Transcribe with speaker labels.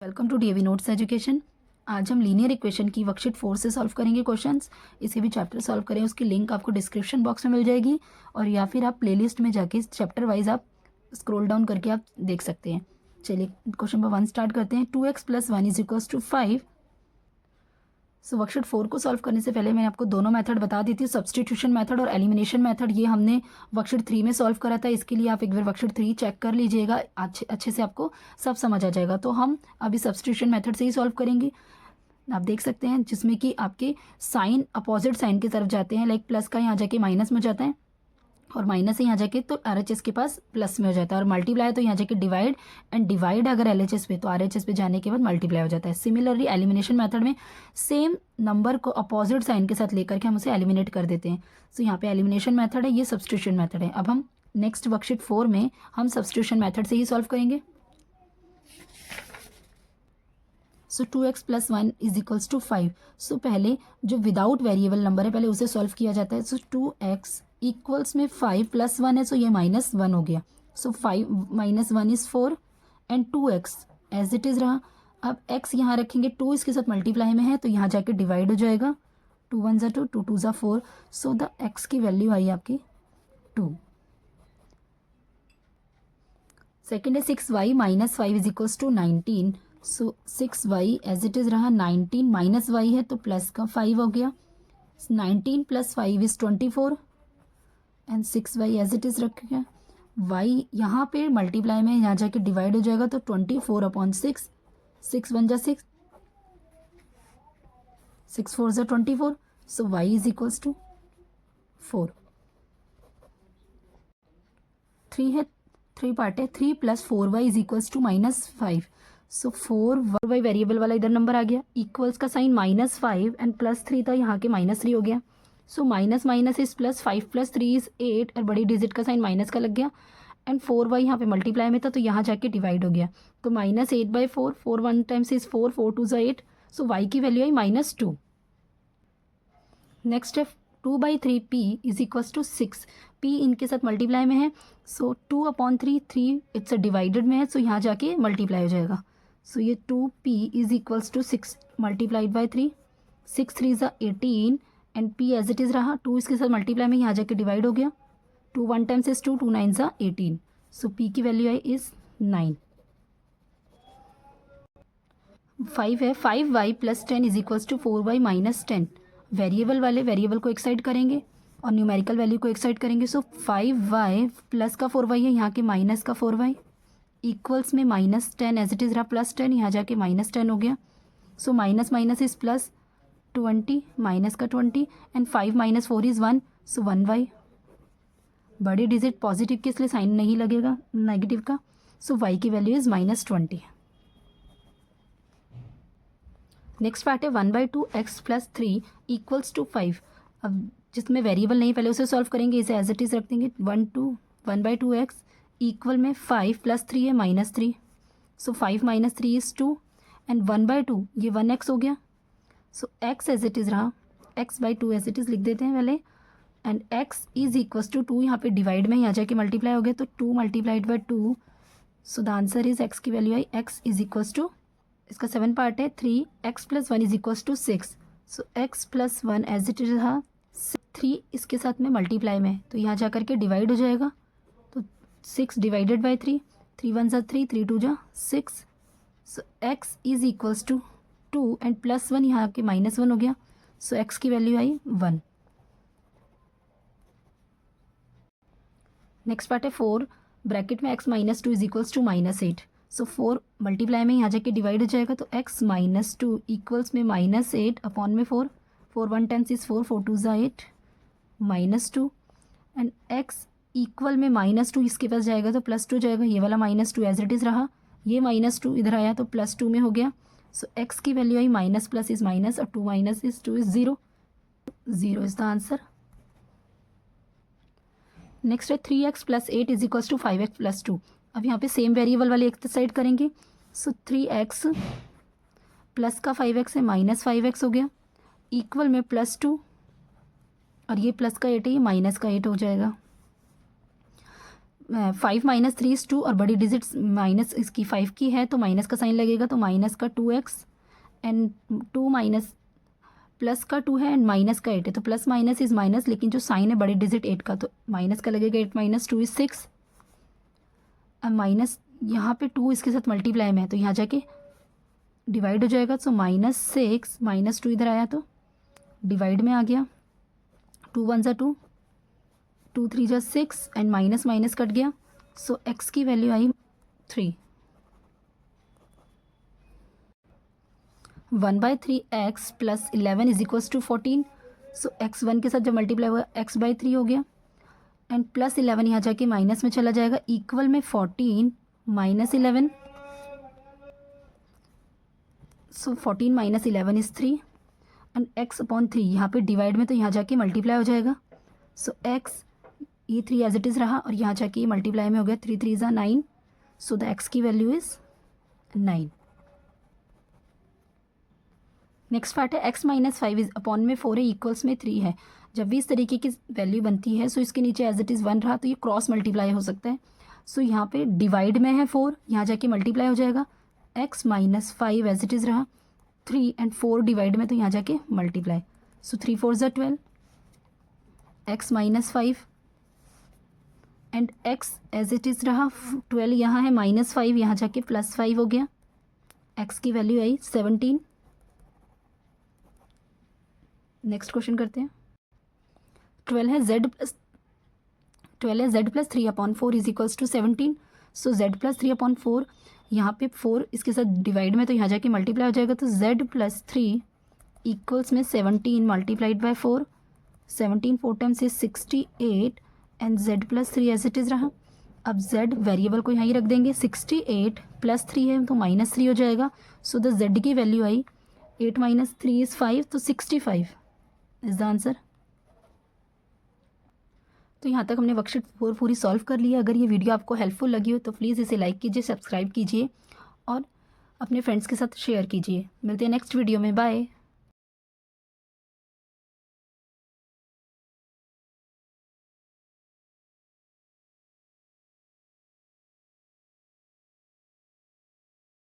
Speaker 1: Welcome to DAV notes education. आज हम linear equation की वर्कशीट 4 से सॉल्व करेंगे क्वेश्चंस। इसे भी चैप्टर सॉल्व करें, उसकी लिंक आपको डिस्क्रिप्शन बॉक्स में मिल जाएगी और या फिर आप प्लेलिस्ट में जाके चैप्टर वाइज आप स्क्रॉल डाउन करके आप देख सकते हैं। चलिए क्वेश्चन नंबर 1 स्टार्ट करते हैं। 2x + 1 = 5। सो वर्कशीट 4 को सॉल्व करने से पहले मैंने आपको दोनों मेथड बता दी थी, सब्सटीट्यूशन मेथड और एलिमिनेशन मेथड। ये हमने वर्कशीट 3 में सॉल्व करा था। इसके लिए आप एक बार वर्कशीट 3 चेक कर लीजिएगा, अच्छे से आपको सब समझ आ जाएगा। तो हम अभी सब्सटीट्यूशन मेथड से ही सॉल्व करेंगे। आप देख सकते हैं जिसमें कि आपके साइन अपोजिट साइन की तरफ जाते हैं, लाइक प्लस का यहाँ जाके माइनस में जाता है और माइनस से यहाँ जाके तो RHS के पास प्लस में हो जाता है, और मल्टीप्लाई है तो यहाँ जाके डिवाइड, एंड डिवाइड अगर LHS पे तो RHS पे जाने के बाद मल्टीप्लाई हो जाता है। सिमिलरली एलिमिनेशन मेथड में सेम नंबर को अपोजिट साइन के साथ लेकर के हम उसे एलिमिनेट कर देते हैं। सो यहाँ पे एलिमिनेशन मेथड है, ये सब्सटीट्यूशन मेथड है। अब हम नेक्स्ट वर्कशीट 4 में हम सब्सटीट्यूशन मेथड से ही सॉल्व करेंगे। सो 2x + 1 = 5। सो पहले जो विदाउट वेरिएबल नंबर है पहले उसे सॉल्व किया जाता है। सो 2x इक्वल्स में 5 + 1 है, सो ये -1 हो गया। So 5 - 1 = 4 and 2x as it is रहा। अब x यहाँ रखेंगे, 2 इसके साथ मल्टीप्लाई में है तो यहाँ जाके डिवाइड हो जाएगा। 2 × 1 = 2, 2 × 2 = 4। सो द x की वैल्यू आई आपकी 2। सेकेंड है 6y - 5 = 19। So 6y as it is रहा। 19 माइनस y है तो प्लस का 5 हो गया। 19 + 5 = 24 and 6y as it is रखेगा। y यहाँ पे मल्टीप्लाई में यहाँ जाके डिवाइड हो जाएगा तो 24/6। 6 × 1 = 6, 6 × 4 = 24। सो y = 4। 3 है, 3 पार्ट है। 3 + 4y = -5। सो 4y वेरिएबल वाला इधर नंबर आ गया, इक्वल्स का साइन -5 एंड +3 था, यहाँ के -3 हो गया। So minus minus is plus, 5 + 3 = 8 और बड़ी डिजिट का साइन माइनस का लग गया। एंड 4y यहाँ पे मल्टीप्लाई में था तो यहाँ जाके डिवाइड हो गया तो -8/4, 4 1 टाइम्स इज 4, 4 2 = 8। सो y की वैल्यू आई -2। नेक्स्ट है 2/3 p = 6। p इनके साथ मल्टीप्लाई में है, सो 2/3, 3 इट्स अ डिवाइडेड में है, सो यहाँ जाके मल्टीप्लाई हो जाएगा। सो ये 2p = 6 × 3, 6 3 = 18 and p as it is रहा। 2 इसके साथ मल्टीप्लाई में यहाँ जाके डिवाइड हो गया। 2 1 टाइम्स इज 2, 2 9 = 18। सो p की वैल्यू आई इज 9। 5 है, 5y + 10 = 4y - 10। वेरिएबल वाले वेरिएबल को एक साइड करेंगे और न्यूमेरिकल वैल्यू को एक साइड करेंगे। सो 5y प्लस का 4y है, यहाँ के माइनस का 4y इक्वल्स में -10 एज इट इज़ रहा। +10 यहाँ जाके -10 हो गया। So minus minus is plus, 20 minus का 20 एंड 5 - 4 = 1। सो 1y, बड़ी डिजिट पॉजिटिव के इसलिए साइन नहीं लगेगा नेगेटिव का। सो y की वैल्यू इज -20। नेक्स्ट पार्ट है 1/2 x + 3 = 5। अब जिसमें वेरिएबल नहीं पहले उसे सॉल्व करेंगे, इसे एज इट इज़ रख देंगे। 1/2 x इक्वल में 5 + 3 है -3। सो 5 - 3 = 2 एंड 1/2 ये 1x हो गया। So x as it is रहा, x/2 एज इट इज़ लिख देते हैं पहले। एंड x = 2, यहाँ पे डिवाइड में यहाँ जाके मल्टीप्लाई हो गया तो 2 × 2। So the answer is x की वैल्यू आई x = इसका 7 पार्ट है। 3x + 1 = 6। So x + 1 as it is रहा। 3 इसके साथ में मल्टीप्लाई में तो यहाँ जा करके डिवाइड हो जाएगा तो 6 / 3, 3 1 = 3, 3 2 = 6। सो x = 2 एंड +1 यहाँ के -1 हो गया। सो x की वैल्यू आई 1। नेक्स्ट पार्ट है 4 ब्रैकेट में x - 2 = -8। सो 4 मल्टीप्लाई में यहाँ जाके डिवाइड हो जाएगा तो x - 2 इक्वल्स में -8 अपॉन में 4, 4 1 times is 4, 4 2 = 8 -2 and x equal में -2 इसके पास जाएगा तो +2 जाएगा। ये वाला -2 एज इट इज़ रहा, ये -2 इधर आया तो +2 में हो गया। सो x की value I minus plus is minus और 2 - 2 = 0। 0 इज द आंसर। नेक्स्ट है 3x + 8 = 5x + 2। अब यहाँ पे सेम वेरिएबल वाले एक साइड करेंगे। सो 3x प्लस का 5x है, -5x हो गया इक्वल में +2 और ये प्लस का 8 है, ये माइनस का 8 हो जाएगा। 5 माइनस 3 इज़ 2 और बड़ी डिजिट माइनस इसकी 5 की है तो माइनस का साइन लगेगा, तो माइनस का 2x एंड 2 माइनस प्लस का 2 है एंड माइनस का 8 है, तो प्लस माइनस इज़ माइनस, लेकिन जो साइन है बड़ी डिजिट 8 का तो माइनस का लगेगा। 8 माइनस 2 इज़ 6। अब माइनस यहाँ पे 2 इसके साथ मल्टीप्लाई में है तो यहाँ जाके डिवाइड हो जाएगा, सो -6 -2 इधर आया तो डिवाइड में आ गया। 2 1 ज़ा 2, 2 3 ज़ा 6 एंड माइनस माइनस कट गया, सो x की वैल्यू आई 3। 1/3x plus 11 is equals to 14, so x 1 के साथ जब मल्टीप्लाई हुआ x/3 हो गया एंड प्लस 11 यहाँ जाके माइनस में चला जाएगा, इक्वल में 14 minus 11, so 14 minus 11 is 3 and x/3 यहाँ पे डिवाइड में तो यहाँ जाके मल्टीप्लाई हो जाएगा, सो x ये 3 एज इट इज़ रहा और यहाँ जाके मल्टीप्लाई में हो गया, 3 3 ज़ा 9, सो द x की वैल्यू इज़ 9। नेक्स्ट पार्ट है x माइनस 5 इज अपॉन में 4 है इक्वल्स में 3 है। जब भी इस तरीके की वैल्यू बनती है सो इसके नीचे एज इट इज़ 1 रहा तो ये क्रॉस मल्टीप्लाई हो सकता है, सो यहाँ पे डिवाइड में है 4, यहाँ जाके मल्टीप्लाई हो जाएगा, x minus 5 as it is रहा, 3 एंड 4 डिवाइड में तो यहाँ जाके मल्टीप्लाई, सो 3 4 ज़ा 12, x minus 5 and x as it is रहा 12, यहाँ है -5, यहाँ जाके +5 हो गया, x की वैल्यू आई 17। नेक्स्ट क्वेश्चन करते हैं। 12 है z plus 3/4 is equals to 17, so z plus 3/4 यहाँ पे 4 इसके साथ डिवाइड में तो यहाँ जाके मल्टीप्लाई हो जाएगा, तो z प्लस 3 इक्वल्स में 17 multiplied by 4, 17 4 times is 68 and z plus 3 as it is रहा। अब z वेरिएबल को यहाँ ही रख देंगे, 68 प्लस 3 है तो -3 हो जाएगा, सो द z की वैल्यू आई 8 माइनस 3 इज़ 5, तो 65 इज़ द आंसर। तो यहाँ तक हमने वर्कशीट 4 पूरी सॉल्व कर ली है। अगर ये वीडियो आपको हेल्पफुल लगी हो तो प्लीज़ इसे लाइक कीजिए, सब्सक्राइब कीजिए और अपने फ्रेंड्स के साथ शेयर कीजिए। मिलते हैं नेक्स्ट वीडियो में, बाय।